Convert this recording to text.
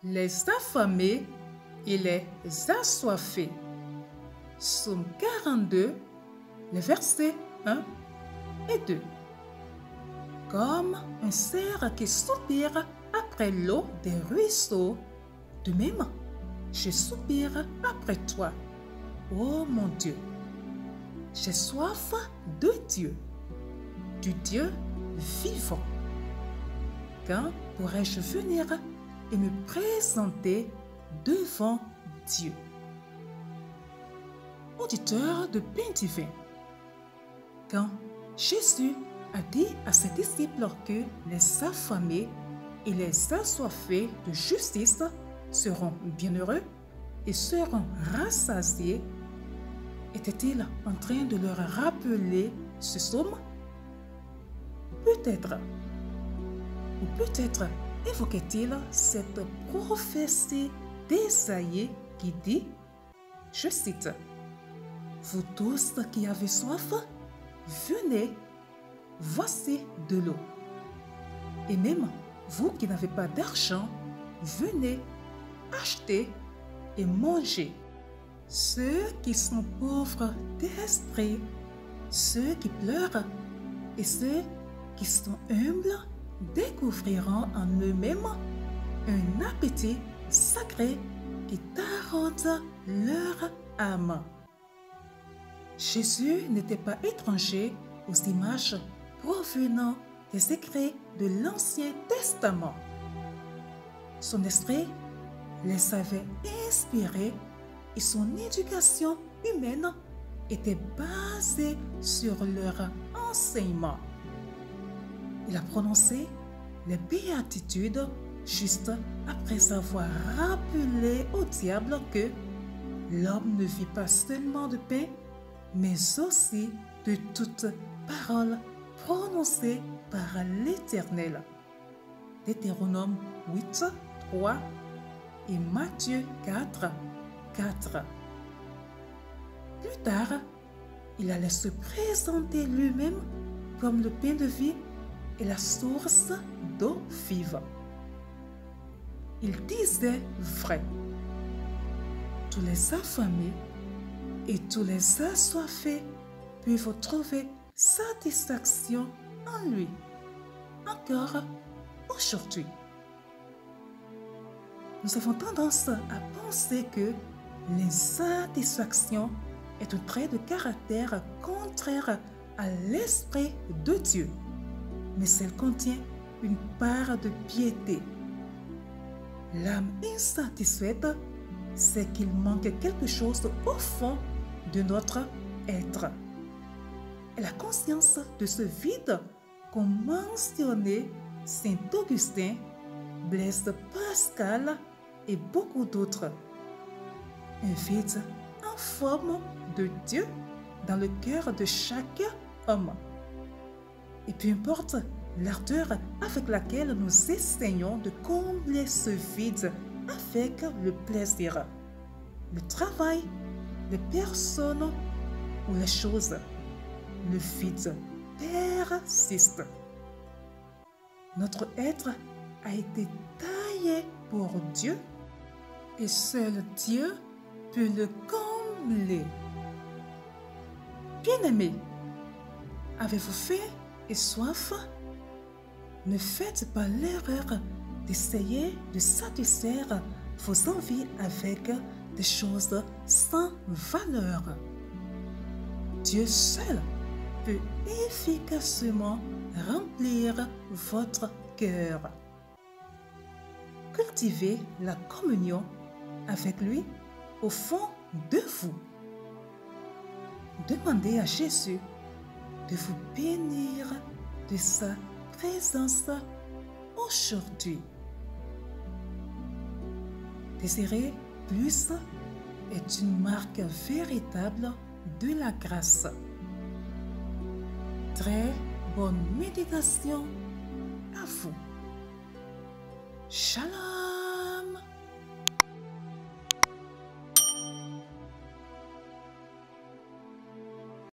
Les affamés et les assoiffés. Psaume 42, les versets 1 et 2. Comme un cerf qui soupire après l'eau des ruisseaux, de même, je soupire après toi, ô mon Dieu. J'ai soif de Dieu, du Dieu vivant. Quand pourrais-je venir et me présenter devant Dieu? Auditeur de pain divin, quand Jésus a dit à ses disciples que les affamés et les assoiffés de justice seront bienheureux et seront rassasiés, était-il en train de leur rappeler ce psaume? Peut-être. Ou peut-être évoquait-il cette prophétie d'Ésaïe qui dit, je cite, « Vous tous qui avez soif, venez, voici de l'eau. Et même vous qui n'avez pas d'argent, venez, achetez et mangez. Ceux qui sont pauvres d'esprit, ceux qui pleurent et ceux qui sont humbles découvriront en eux-mêmes un appétit sacré qui taraude leur âme. » Jésus n'était pas étranger aux images provenant des écrits de l'Ancien Testament. Son esprit les avait inspirés et son éducation humaine était basée sur leur enseignement. Il a prononcé les béatitudes juste après avoir rappelé au diable que l'homme ne vit pas seulement de pain, mais aussi de toute parole prononcée par l'Éternel. Deutéronome 8, 3 et Matthieu 4, 4. Plus tard, il allait se présenter lui-même comme le pain de vie et la source d'eau vive. Il disait vrai. Tous les affamés et tous les assoiffés peuvent trouver satisfaction en lui, encore aujourd'hui. Nous avons tendance à penser que l'insatisfaction est un trait de caractère contraire à l'Esprit de Dieu, mais elle contient une part de piété. L'âme insatisfaite, c'est qu'il manque quelque chose au fond de notre être. Elle a conscience de ce vide qu'ont mentionné Saint Augustin, Blaise Pascal et beaucoup d'autres. Un vide en forme de Dieu dans le cœur de chaque homme. Et peu importe l'ardeur avec laquelle nous essayons de combler ce vide avec le plaisir, le travail, les personnes ou les choses, le vide persiste. Notre être a été taillé pour Dieu et seul Dieu peut le combler. Bien-aimés, avez-vous faim et soif? Ne faites pas l'erreur d'essayer de satisfaire vos envies avec des choses sans valeur. Dieu seul peut efficacement remplir votre cœur. Cultivez la communion avec lui au fond de vous. Demandez à Jésus de vous bénir de sa présence aujourd'hui. Désirer plus est une marque véritable de la grâce. Très bonne méditation à vous. Shalom.